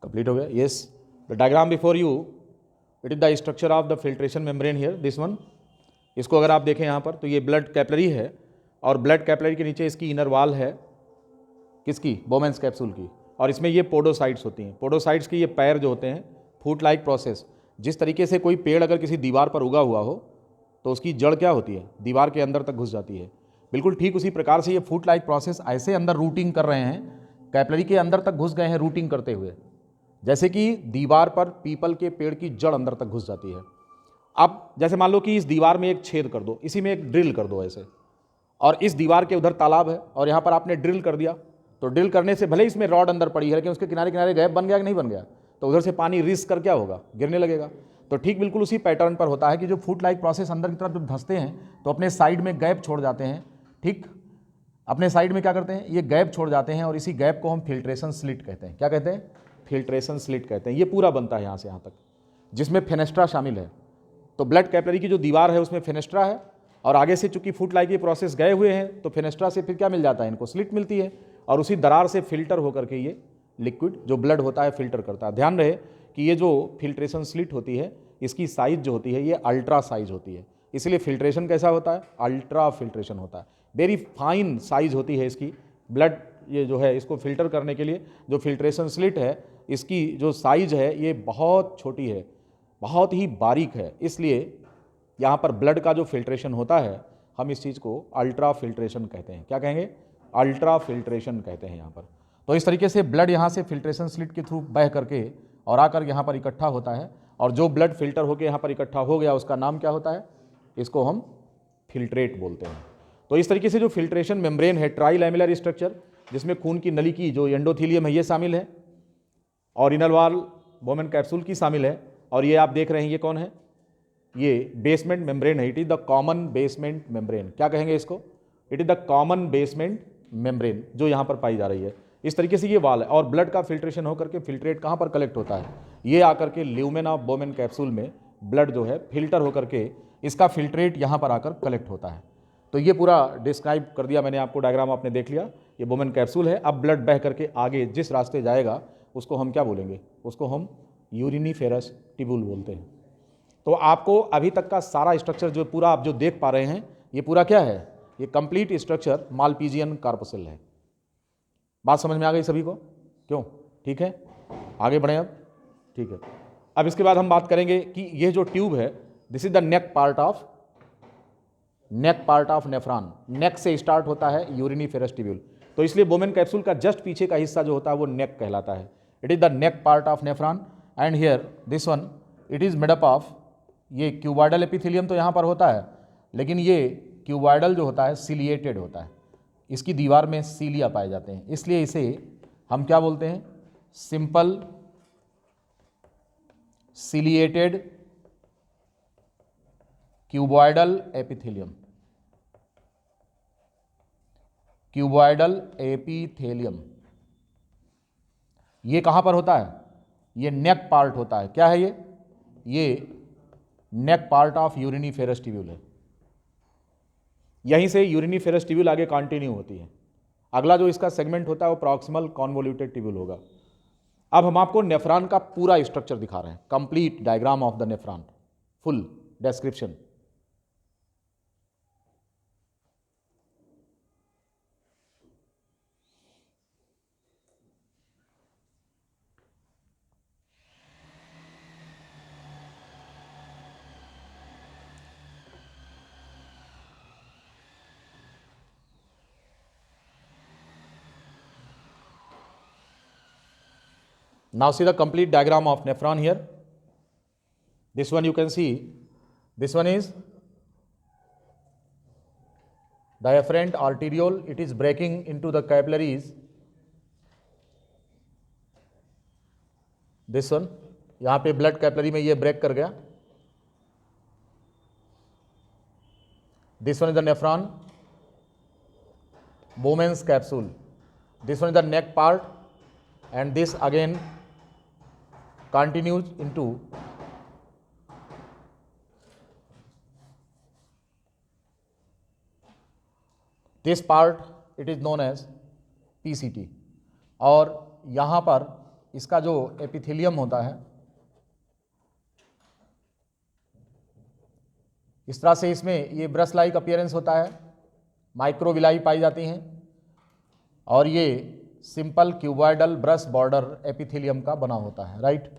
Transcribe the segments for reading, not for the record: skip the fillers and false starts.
Complete हो गया. Yes, the diagram before you, it is the structure of the filtration membrane here, this one. इसको अगर आप देखें यहाँ पर तो ये ब्लड कैपिलरी है और ब्लड कैपिलरी के नीचे इसकी इनर वॉल है, किसकी, बोमेन्स कैप्सूल की, और इसमें ये पोडोसाइट्स होती हैं. पोडोसाइट्स के ये पैर जो होते हैं, फूट लाइक प्रोसेस. जिस तरीके से कोई पेड़ अगर किसी दीवार पर उगा हुआ हो तो उसकी जड़ क्या होती है, दीवार के अंदर तक घुस जाती है. बिल्कुल ठीक उसी प्रकार से ये फूट लाइक प्रोसेस ऐसे अंदर रूटिंग कर रहे हैं, कैपिलरी के अंदर तक घुस गए हैं रूटिंग करते हुए, जैसे कि दीवार पर पीपल के पेड़ की जड़ अंदर तक घुस जाती है. अब जैसे मान लो कि इस दीवार में एक छेद कर दो, इसी में एक ड्रिल कर दो ऐसे, और इस दीवार के उधर तालाब है और यहाँ पर आपने ड्रिल कर दिया, तो ड्रिल करने से भले इसमें रॉड अंदर पड़ी है लेकिन उसके किनारे किनारे गैप बन गया कि नहीं बन गया, तो उधर से पानी रिस कर क्या होगा, गिरने लगेगा. तो ठीक बिल्कुल उसी पैटर्न पर होता है कि जो फूट लाइक प्रोसेस अंदर की तरफ जब धंसते हैं तो अपने साइड में गैप छोड़ जाते हैं. ठीक, अपने साइड में क्या करते हैं, ये गैप छोड़ जाते हैं और इसी गैप को हम फिल्ट्रेशन स्लिट कहते हैं. क्या कहते हैं, फिल्ट्रेशन स्लिट कहते हैं. ये पूरा बनता है यहाँ से यहाँ तक, जिसमें फेनेस्ट्रा शामिल है. तो ब्लड कैपिलरी की जो दीवार है उसमें फेनेस्ट्रा है, और आगे से चूंकि फूट लाइक ये प्रोसेस गए हुए हैं तो फेनेस्ट्रा से फिर क्या मिल जाता है, इनको स्लिट मिलती है, और उसी दरार से फिल्टर होकर के ये लिक्विड जो ब्लड होता है फिल्टर करता है. ध्यान रहे कि ये जो फिल्ट्रेशन स्लिट होती है इसकी साइज जो होती है ये अल्ट्रा साइज होती है, इसलिए फिल्ट्रेशन कैसा होता है, अल्ट्रा फिल्ट्रेशन होता है. वेरी फाइन साइज होती है इसकी. ब्लड ये जो है इसको फिल्टर करने के लिए जो फिल्ट्रेशन स्लिट है इसकी जो साइज है ये बहुत छोटी है, बहुत ही बारीक है, इसलिए यहाँ पर ब्लड का जो फिल्ट्रेशन होता है हम इस चीज़ को अल्ट्रा फिल्ट्रेशन कहते हैं. क्या कहेंगे, अल्ट्रा फिल्ट्रेशन कहते हैं यहाँ पर. तो इस तरीके से ब्लड यहाँ से फिल्ट्रेशन स्लिट के थ्रू बह करके और आकर यहाँ पर इकट्ठा होता है, और जो ब्लड फिल्टर होकर यहाँ पर इकट्ठा हो गया उसका नाम क्या होता है, इसको हम फिल्ट्रेट बोलते हैं. तो इस तरीके से जो फिल्ट्रेशन मेम्ब्रेन है, ट्राई लैमेलर स्ट्रक्चर, जिसमें खून की नली की जो एंडोथीलियम है ये शामिल है, और इनर वॉल बोमेन कैप्सूल की शामिल है, और ये आप देख रहे हैं ये कौन है, ये बेसमेंट मेम्ब्रेन है. It is the common basement membrane. क्या कहेंगे इसको, it is the common basement membrane जो यहाँ पर पाई जा रही है. इस तरीके से ये वाल है, और ब्लड का फिल्ट्रेशन होकर के फिल्ट्रेट कहाँ पर कलेक्ट होता है, ये आकर के ल्यूमेन ऑफ बोमेन कैप्सूल में ब्लड जो है फिल्टर होकर के इसका फिल्ट्रेट यहाँ पर आकर कलेक्ट होता है. तो ये पूरा डिस्क्राइब कर दिया मैंने आपको, डायग्राम आपने देख लिया. ये बोमेन कैप्सूल है. अब ब्लड बह करके आगे जिस रास्ते जाएगा उसको हम क्या बोलेंगे, उसको हम यूरिनीफेरस ट्यूब्यूल बोलते हैं. तो आपको अभी तक का सारा स्ट्रक्चर जो पूरा आप जो देख पा रहे हैं ये पूरा क्या है, ये कंप्लीट स्ट्रक्चर मालपीजियन कार्पसेल है. बात समझ में आ गई सभी को, क्यों, ठीक है, आगे बढ़ें अब. ठीक है, अब इसके बाद हम बात करेंगे कि ये जो ट्यूब है this is the neck part of nephron. Neck से स्टार्ट होता है यूरिनीफेरस ट्यूब्यूल, तो इसलिए बोमेन कैप्सूल का जस्ट पीछे का हिस्सा जो होता है वो नेक कहलाता है. It is the neck part of nephron, and here this one it is made up of, ये क्यूबॉइडल एपिथेलियम तो यहाँ पर होता है, लेकिन ये क्यूबॉइडल जो होता है सिलिएटेड होता है, इसकी दीवार में सीलिया पाए जाते हैं, इसलिए इसे हम क्या बोलते हैं, simple ciliated cuboidal epithelium. Cuboidal epithelium ये कहाँ पर होता है, ये नेक पार्ट होता है. क्या है ये नेक पार्ट ऑफ यूरिनीफेरस ट्यूब्यूल है. यहीं से यूरिनीफेरस ट्यूब्यूल आगे कंटिन्यू होती है. अगला जो इसका सेगमेंट होता है वो प्रॉक्सिमल कॉन्वोल्यूटेड ट्यूब्यूल होगा. अब हम आपको नेफ्रॉन का पूरा स्ट्रक्चर दिखा रहे हैं, complete diagram of the nephron, full description. Now see the complete diagram of nephron here. This one you can see, this one is the afferent arteriole, it is breaking into the capillaries. This one, यहाँ पे blood capillary में ये break कर गया. This one is the nephron, Bowman's capsule. This one is the neck part, and this again continues into this part, it is known as PCT. और यहाँ पर इसका जो एपिथेलियम होता है, इस तरह से इसमें ये ब्रश लाइक अपीयरेंस होता है, माइक्रोविलाई पाई जाती हैं और ये simple cuboidal brush border epithelium का बना होता है, राइट।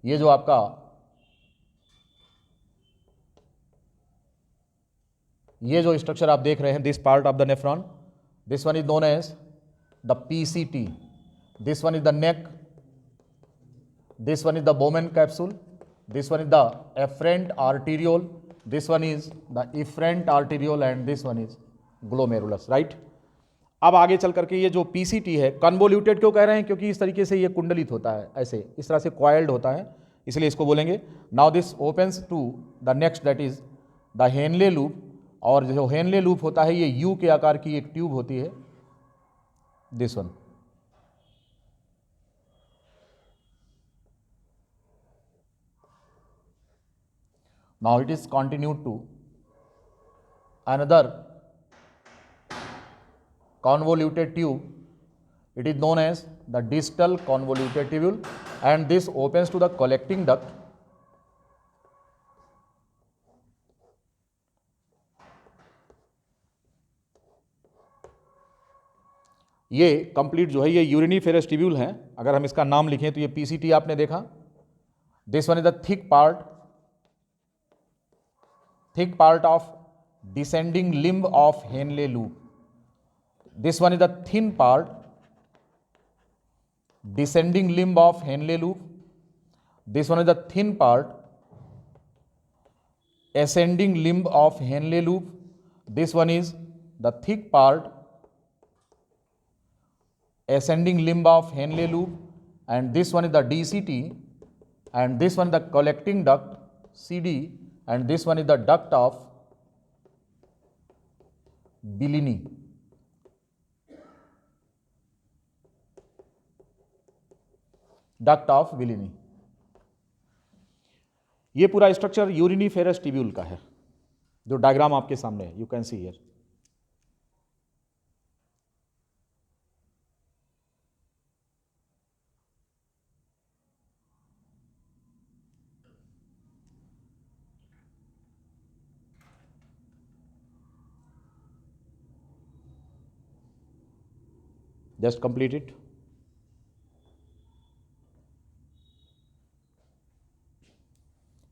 ये जो आपका ये जो स्ट्रक्चर आप देख रहे हैं, this part of the nephron, this one is known as the PCT, this one is the neck, this one is the Bowman capsule, this one is the efferent arteriole, this one is the efferent arteriole and this one is glomerulus, right। अब आगे चल करके ये जो PCT है, convoluted क्यों कह रहे हैं, क्योंकि इस तरीके से ये कुंडलित होता है, ऐसे इस तरह से कॉइल्ड होता है, इसलिए इसको बोलेंगे। Now this opens to the next, that is the Henle loop, और जो हेनले लूप होता है ये यू के आकार की एक ट्यूब होती है, this one. Now it is continued to another convoluted tube. It is known as the distal convoluted tubule, and this opens to the collecting duct. ये कंप्लीट जो है ये यूरिनिफेरस ट्यूब्यूल है। अगर हम इसका नाम लिखें तो ये पीसीटी आपने देखा। This one is the thick part of descending limb of Henle loop. This one is the thin part, descending limb of Henle loop. This one is the thin part, ascending limb of Henle loop. This one is the thick part, ascending limb of Henle loop, and this one is the DCT, and this one is the collecting duct, CD, and this one is the duct of Bellini. Duct of Bellini. ये पूरा structure uriniferous tubule का है, जो diagram आपके सामने है, you can see here. Just complete it.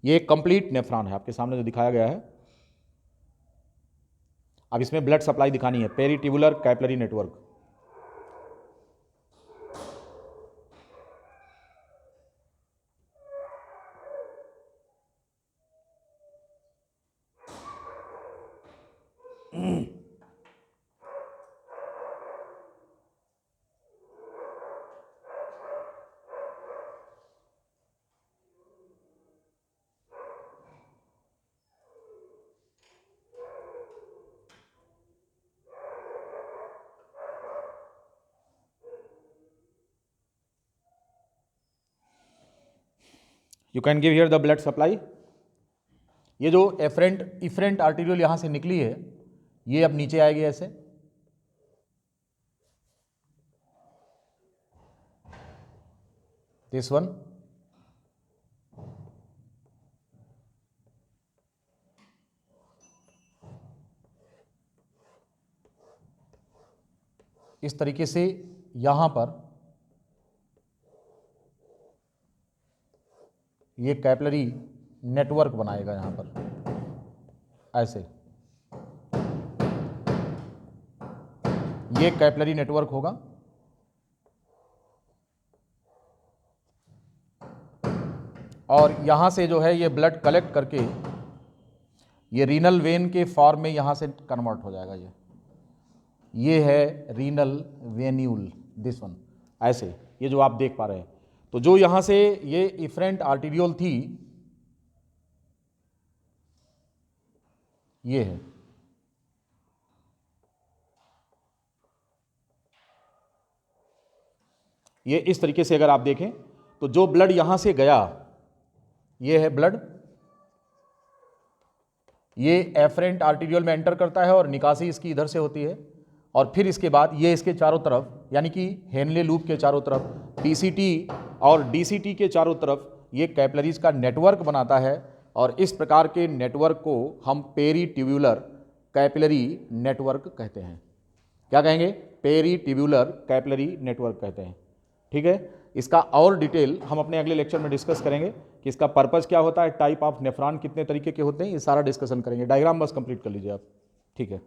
ये एक कंप्लीट नेफ्रॉन है आपके सामने जो दिखाया गया है। अब इसमें ब्लड सप्लाई दिखानी है, peritubular capillary network. You can give here the blood supply. ये जो इफरेंट आर्टीरियोल यहां से निकली है, ये अब नीचे आएगी ऐसे, दिस वन, इस तरीके से यहां पर ये कैपिलरी नेटवर्क बनाएगा, यहां पर ऐसे ये कैपिलरी नेटवर्क होगा। और यहां से जो है ये ब्लड कलेक्ट करके ये रीनल वेन के फॉर्म में यहां से कन्वर्ट हो जाएगा। ये है रीनल वेन्यूल, दिस वन, ऐसे ये जो आप देख पा रहे हैं। तो जो यहां से ये इफरेंट आर्टीरियोल थी, ये है, ये इस तरीके से अगर आप देखें तो जो ब्लड यहां से गया, ये है ब्लड, ये एफरेंट आर्टीरियोल में एंटर करता है और निकासी इसकी इधर से होती है। और फिर इसके बाद ये इसके चारों तरफ, यानी कि हेनले लूप के चारों तरफ पीसीटी और DCT के चारों तरफ ये कैपिलरीज का नेटवर्क बनाता है और इस प्रकार के नेटवर्क को हम पेरीट्यूब्यूलर कैपिलरी नेटवर्क कहते हैं। क्या कहेंगे? पेरीट्यूब्यूलर कैपिलरी नेटवर्क कहते हैं। ठीक है, इसका और डिटेल हम अपने अगले लेक्चर में डिस्कस करेंगे कि इसका पर्पस क्या होता है, टाइप ऑफ नेफ्रॉन कितने तरीके के होते हैं, ये सारा डिस्कशन करेंगे। डायग्राम बस कंप्लीट कर लीजिए आप। ठीक है।